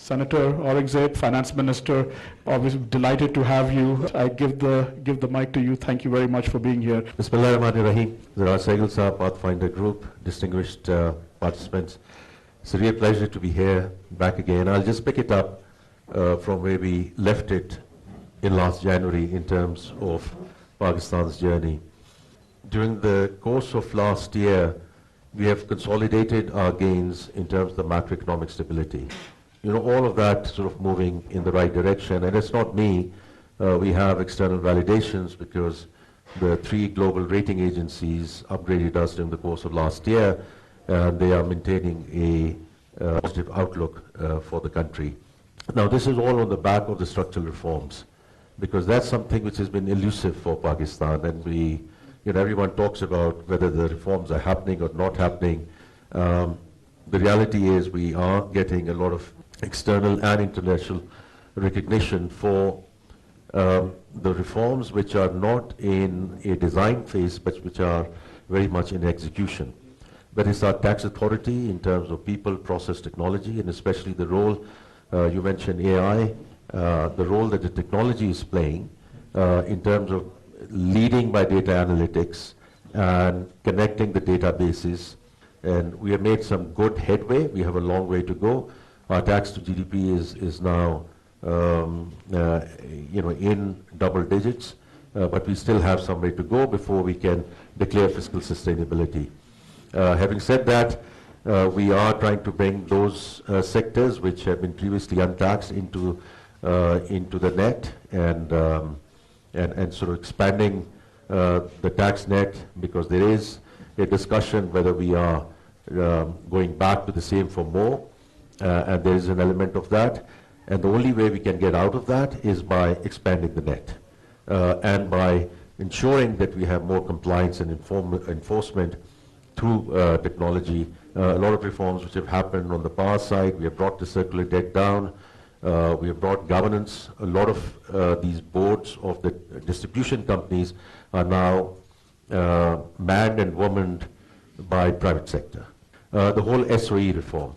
Senator Aurangzeb, Finance Minister, obviously delighted to have you. I give the mic to you. Thank you very much for being here. Bismillahirrahmanirrahim. Zara Sehgal Saab, Pathfinder Group, distinguished participants. It's a real pleasure to be here, back again. I'll just pick it up from where we left it in last January in terms of Pakistan's journey. During the course of last year, we have consolidated our gains in terms of the macroeconomic stability. You know, all of that sort of moving in the right direction. And it's not me. We have external validations because the 3 global rating agencies upgraded us during the course of last year, and they are maintaining a positive outlook for the country. Now, this is all on the back of the structural reforms, because that's something which has been elusive for Pakistan, and everyone talks about whether the reforms are happening or not happening. The reality is we are getting a lot of external and international recognition for the reforms which are not in a design phase, but which are very much in execution. That is our tax authority in terms of people, process, technology, and especially the role, you mentioned AI, the role that the technology is playing in terms of leading by data analytics and connecting the databases. And we have made some good headway. We have a long way to go. Our tax to GDP is now in double digits, but we still have some way to go before we can declare fiscal sustainability. Having said that, we are trying to bring those sectors which have been previously untaxed into the net, and sort of expanding the tax net, because there is a discussion whether we are going back to the same for more, and there is an element of that. And the only way we can get out of that is by expanding the net and by ensuring that we have more compliance and enforcement through technology. A lot of reforms which have happened on the power side. We have brought the circular debt down. We have brought governance. A lot of these boards of the distribution companies are now manned and womaned by private sector. The whole SOE reform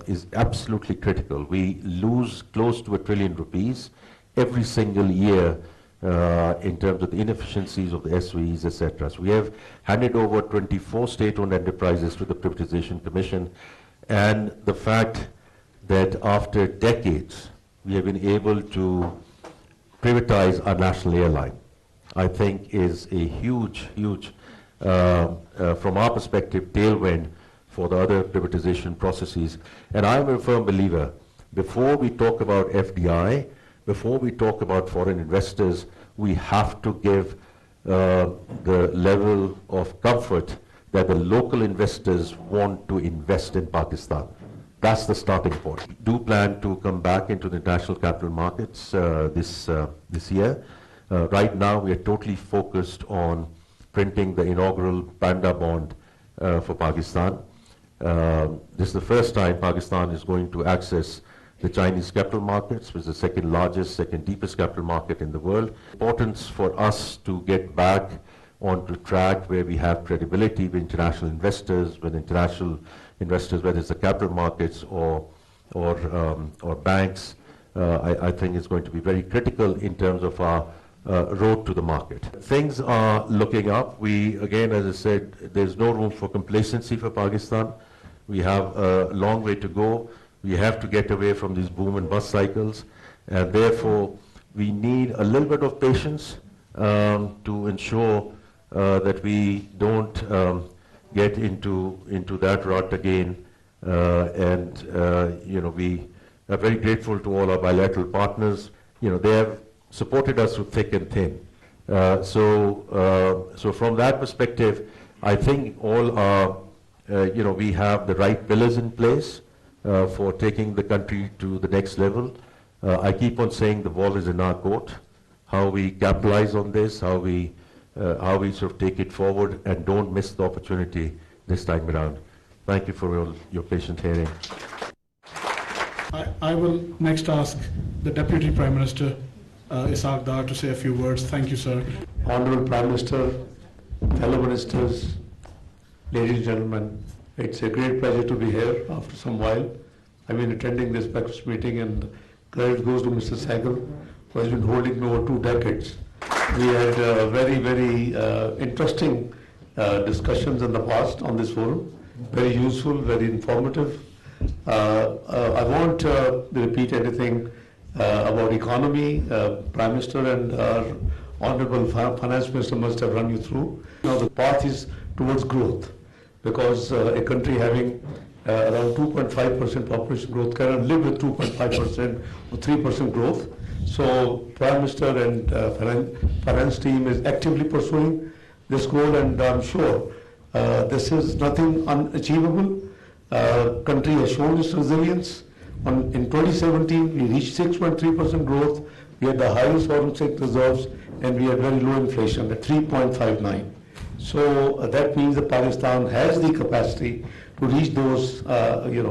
is absolutely critical. We lose close to ₹1 trillion every single year in terms of the inefficiencies of the SOEs, etc. So we have handed over 24 state-owned enterprises to the Privatization Commission, and the fact that after decades we have been able to privatize our national airline, I think is a huge, from our perspective, tailwind for the other privatization processes. And I'm a firm believer, before we talk about FDI, before we talk about foreign investors, we have to give the level of comfort that the local investors want to invest in Pakistan. That's the starting point. We do plan to come back into the international capital markets this year. Right now, we are totally focused on printing the inaugural Panda bond for Pakistan. This is the first time Pakistan is going to access the Chinese capital markets, which is the second largest, second deepest capital market in the world. Importance for us to get back onto track where we have credibility with international investors, whether it's the capital markets or banks. I think it's going to be very critical in terms of our road to the market. Things are looking up. Again, as I said, there's no room for complacency for Pakistan. We have a long way to go. We have to get away from these boom and bust cycles, and therefore we need a little bit of patience to ensure that we don't get into that rut again. We are very grateful to all our bilateral partners. They have supported us through thick and thin. So from that perspective, I think all our, we have the right pillars in place for taking the country to the next level. I keep on saying the ball is in our court. How we capitalize on this, how we sort of take it forward and don't miss the opportunity this time around. Thank you for your patient hearing. I will next ask the Deputy Prime Minister, Ishaq Dar, to say a few words. Thank you, sir. Honorable Prime Minister, fellow ministers, ladies and gentlemen, it's a great pleasure to be here after some while. I've been attending this breakfast meeting, and credit goes to Mr. Sehgal, who has been holding me over 2 decades. We had very interesting discussions in the past on this forum, very useful, very informative. I won't repeat anything about economy. Prime Minister and our Honorable Finance Minister must have run you through. Now the path is towards growth, because a country having around 2.5% population growth cannot live with 2.5% or 3% growth. So Prime Minister and finance team is actively pursuing this goal, and I'm sure this is nothing unachievable. Country has shown its resilience. In 2017, we reached 6.3% growth. We had the highest foreign sector reserves, and we had very low inflation at 3.59. So that means that Pakistan has the capacity to reach those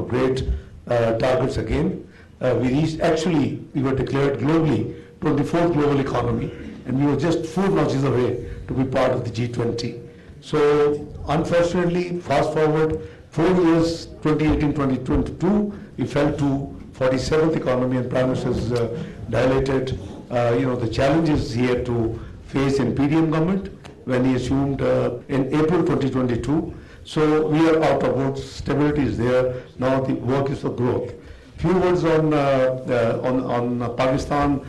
great targets again. We were declared globally 24th global economy, and we were just 4 notches away to be part of the G20. So unfortunately, fast forward 4 years, 2018-2022, we fell to 47th economy, and Prime Minister has dilated the challenges he had to face in PDM government when he assumed in April 2022. So we are out of work, stability is there, now the work is for growth. Few words on Pakistan,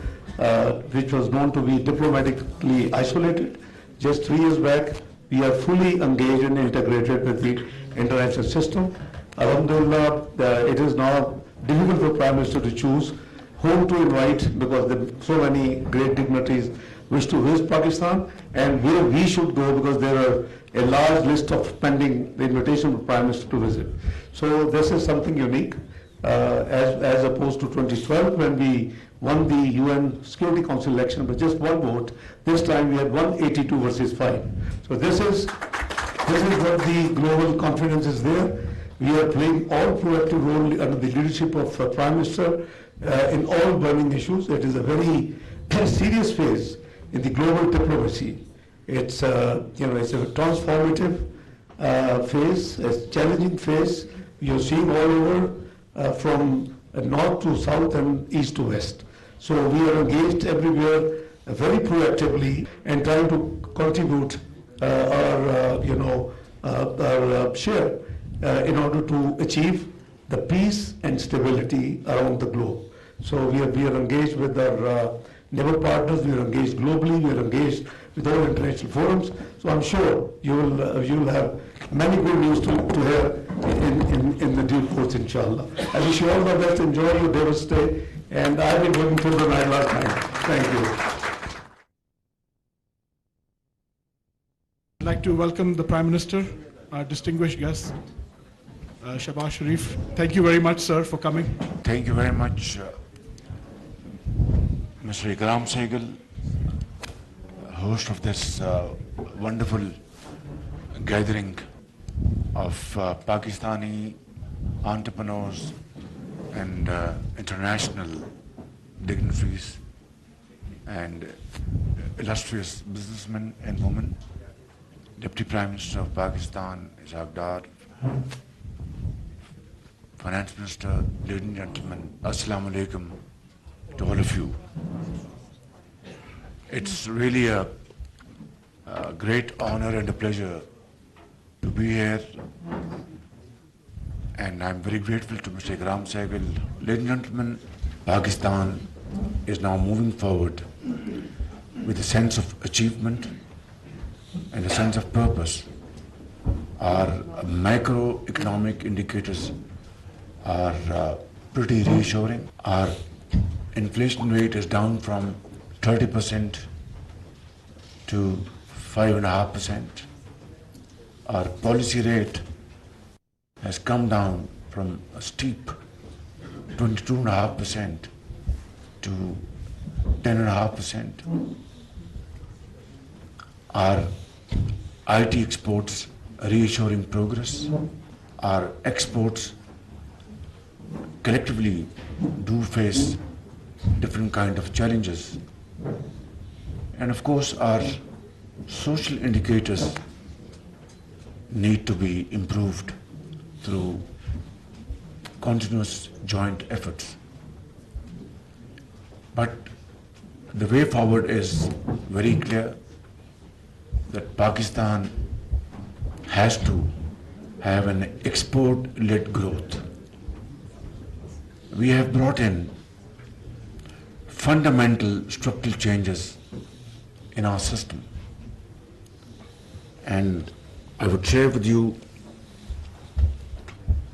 which was known to be diplomatically isolated. Just 3 years back, we are fully engaged and integrated with the international system. Alhamdulillah, it is now difficult for Prime Minister to choose whom to invite, because there are so many great dignitaries wish to visit Pakistan, and where we should go, because there are a large list of pending the invitation for Prime Minister to visit. So this is something unique, as opposed to 2012 when we won the UN Security Council election with just 1 vote. This time we had 182 versus 5. So this is what the global confidence is there. We are playing all proactive role under the leadership of Prime Minister in all burning issues. It is a very serious phase in the global diplomacy. It's it's a transformative phase, a challenging phase. You're seeing all over from north to south and east to west. So we are engaged everywhere very proactively and trying to contribute our share in order to achieve the peace and stability around the globe. So we are engaged with our neighbor partners, we are engaged globally, we are engaged with all international forums. So I'm sure you will have many good news to hear in the due course, inshallah. I wish you all the best. Enjoy your day stay, and I've been working till the night last night. Thank you. I'd like to welcome the Prime Minister, our distinguished guest, Shehbaz Sharif. Thank you very much, sir, for coming. Thank you very much, Mr. Ikram Sehgal, host of this wonderful gathering of Pakistani entrepreneurs and international dignitaries and illustrious businessmen and women. Deputy Prime Minister of Pakistan, Ishaq Dar, Finance Minister, ladies and gentlemen, Assalamu alaikum to all of you. It's really a great honor and a pleasure to be here, and I'm very grateful to Mr. Ikram Sehgal. Ladies and gentlemen, Pakistan is now moving forward with a sense of achievement and a sense of purpose. Our macroeconomic indicators are pretty reassuring. Our inflation rate is down from 30% to 5.5%. Our policy rate has come down from a steep 22.5% to 10.5%. Our IT exports are reassuring progress. Our exports collectively do face different kind of challenges. And of course, our social indicators need to be improved through continuous joint efforts. But the way forward is very clear, that Pakistan has to have an export-led growth. We have brought in fundamental structural changes in our system. And I would share with you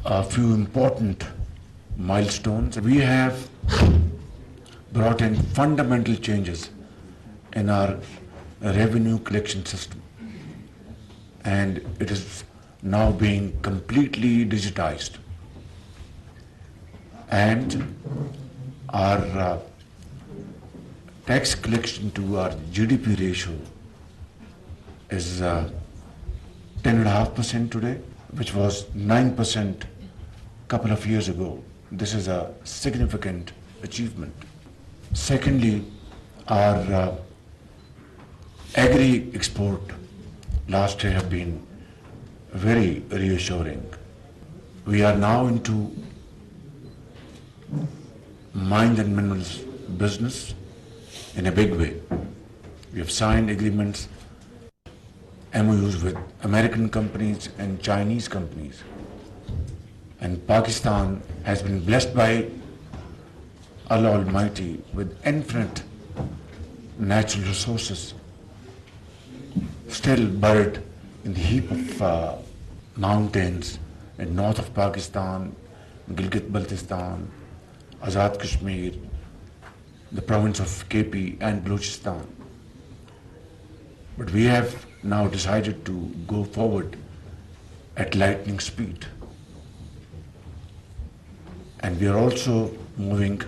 a few important milestones. We have brought in fundamental changes in our revenue collection system, and it is now being completely digitized. And our tax collection to our GDP ratio is 10.5% today, which was 9% couple of years ago. This is a significant achievement. Secondly, our agri export last year have been very reassuring. We are now into mines and minerals business in a big way. We have signed agreements, MOUs with American companies and Chinese companies. And Pakistan has been blessed by Allah Almighty with infinite natural resources still buried in the heap of mountains in north of Pakistan, Gilgit-Baltistan, Azad Kashmir, the province of KP and Balochistan. But we have now decided to go forward at lightning speed. And we are also moving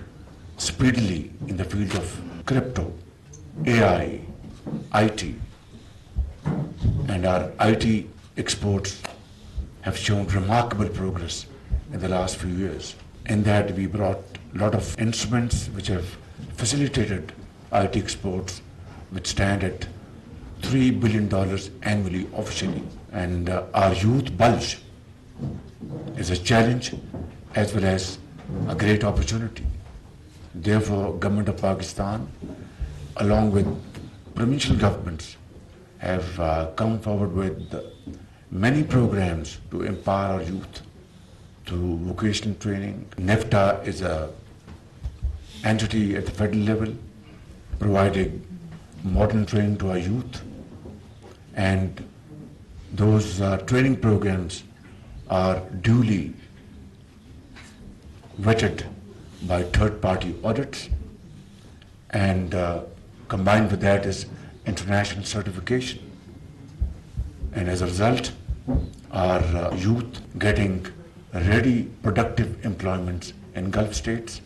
speedily in the field of crypto, AI, IT. And our IT exports have shown remarkable progress in the last few years. In that we brought a lot of instruments which have facilitated IT exports, which stand at $3 billion annually officially. And our youth bulge is a challenge as well as a great opportunity. Therefore, Government of Pakistan, along with provincial governments, have come forward with many programs to empower our youth through vocational training. NEFTA is an entity at the federal level providing modern training to our youth, and those training programs are duly vetted by third-party audits, and combined with that is international certification. And as a result, our youth getting ready, productive employments in Gulf states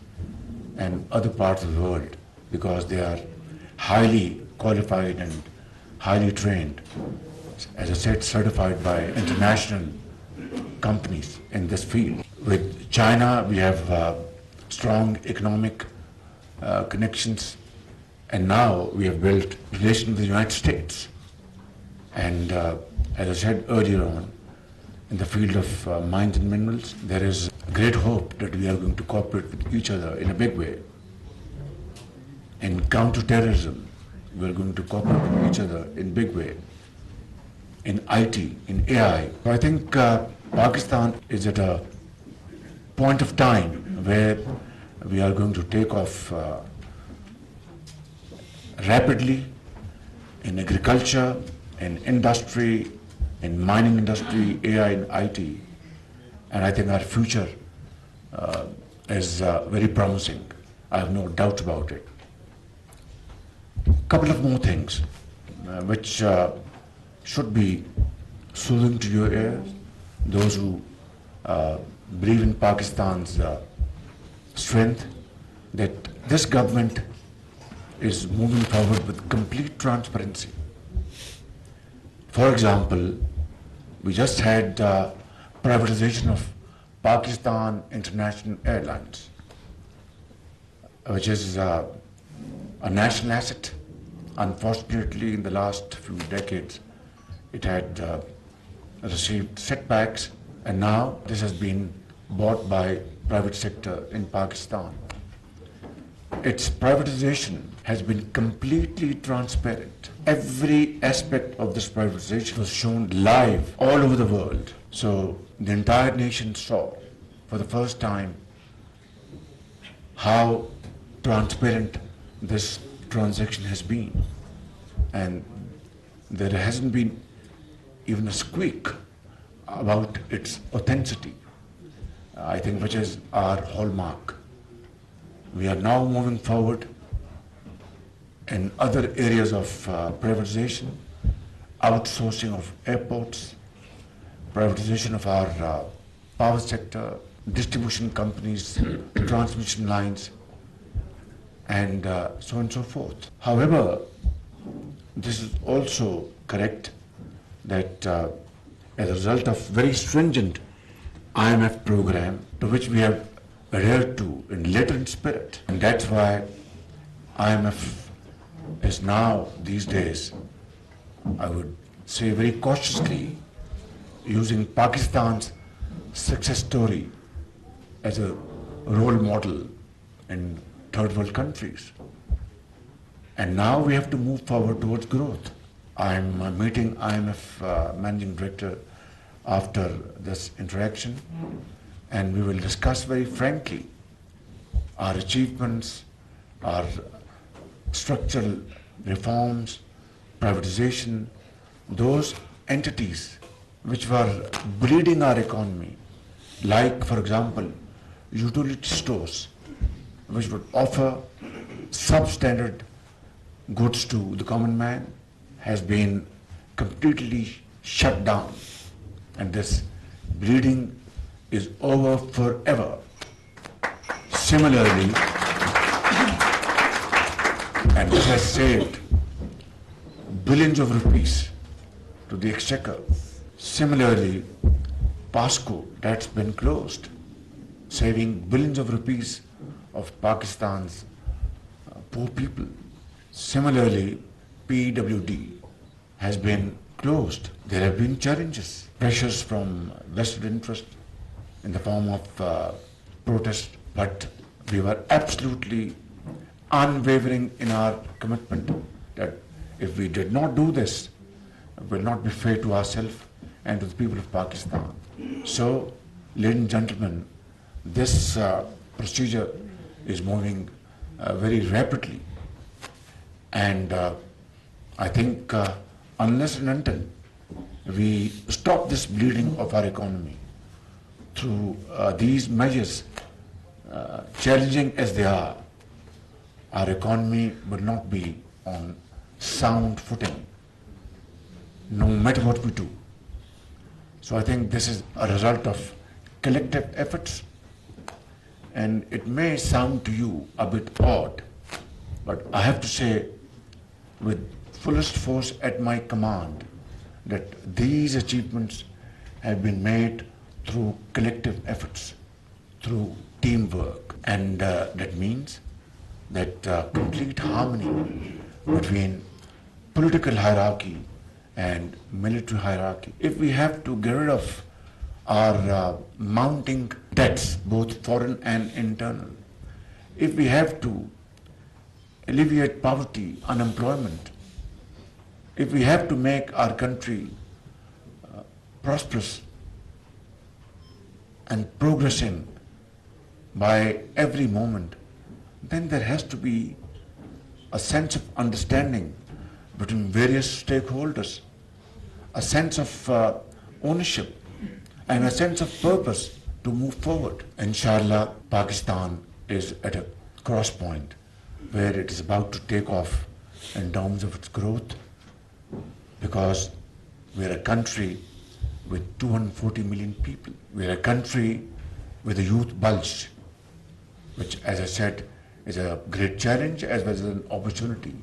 and other parts of the world, because they are highly qualified and highly trained, as I said, certified by international companies in this field. With China, we have strong economic connections, and now we have built relations with the United States. And as I said earlier on, in the field of mines and minerals, there is great hope that we are going to cooperate with each other in a big way. In counterterrorism, we are going to cooperate with each other in a big way. In IT, in AI. So I think Pakistan is at a point of time where we are going to take off rapidly in agriculture, in industry, in mining industry, AI and IT. And I think our future is very promising. I have no doubt about it. Couple of more things which should be soothing to your ears, those who believe in Pakistan's strength, that this government is moving forward with complete transparency. For example, we just had privatization of Pakistan International Airlines, which is a national asset. Unfortunately, in the last few decades, it had received setbacks, and now this has been bought by private sector in Pakistan. Its privatization has been completely transparent. Every aspect of this privatization was shown live all over the world. So the entire nation saw for the first time how transparent this transaction has been. And there hasn't been even a squeak about its authenticity, I think, which is our hallmark. We are now moving forward in other areas of privatization, outsourcing of airports, privatization of our power sector, distribution companies, transmission lines, and so on and so forth. However, this is also correct that as a result of very stringent IMF program to which we have adhered to in letter and spirit, and that's why IMF is now these days, I would say very cautiously, using Pakistan's success story as a role model in third world countries. And now we have to move forward towards growth. I'm meeting IMF Managing Director after this interaction, and we will discuss very frankly our achievements, our structural reforms, privatization, those entities which were bleeding our economy, like, for example, utility stores, which would offer substandard goods to the common man, has been completely shut down. And this bleeding is over forever. Similarly, and this has saved billions of rupees to the exchequer. Similarly, PASCO, that's been closed, saving billions of rupees of Pakistan's poor people. Similarly, PWD has been closed. There have been challenges, pressures from vested interest in the form of protest, but we were absolutely unwavering in our commitment that if we did not do this, it will not be fair to ourselves and to the people of Pakistan. So, ladies and gentlemen, this procedure is moving very rapidly, and I think unless and until we stop this bleeding of our economy through these measures, challenging as they are, our economy will not be on sound footing, no matter what we do. So I think this is a result of collective efforts, and it may sound to you a bit odd, but I have to say with fullest force at my command that these achievements have been made through collective efforts, through teamwork, and that means that complete harmony between political hierarchy and military hierarchy. If we have to get rid of our mounting debts, both foreign and internal, if we have to alleviate poverty, unemployment, if we have to make our country prosperous and progressing by every moment, then there has to be a sense of understanding between various stakeholders, a sense of ownership, and a sense of purpose to move forward. Inshallah, Pakistan is at a cross point where it is about to take off in terms of its growth, because we are a country with 240 million people. We are a country with a youth bulge, which, as I said, is a great challenge as well as an opportunity.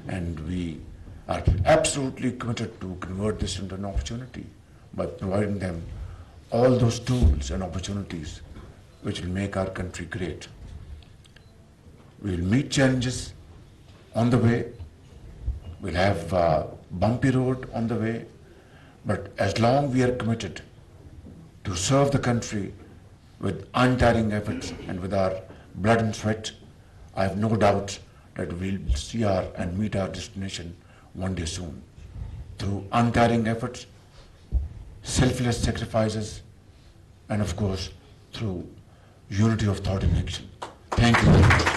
And we are absolutely committed to convert this into an opportunity by providing them all those tools and opportunities which will make our country great. We will meet challenges on the way. We'll have a bumpy road on the way. But as long we are committed to serve the country with untiring efforts and with our blood and sweat, I have no doubt that we'll see and meet our destination one day soon. Through untiring efforts, selfless sacrifices, and of course, through unity of thought and action. Thank you very much.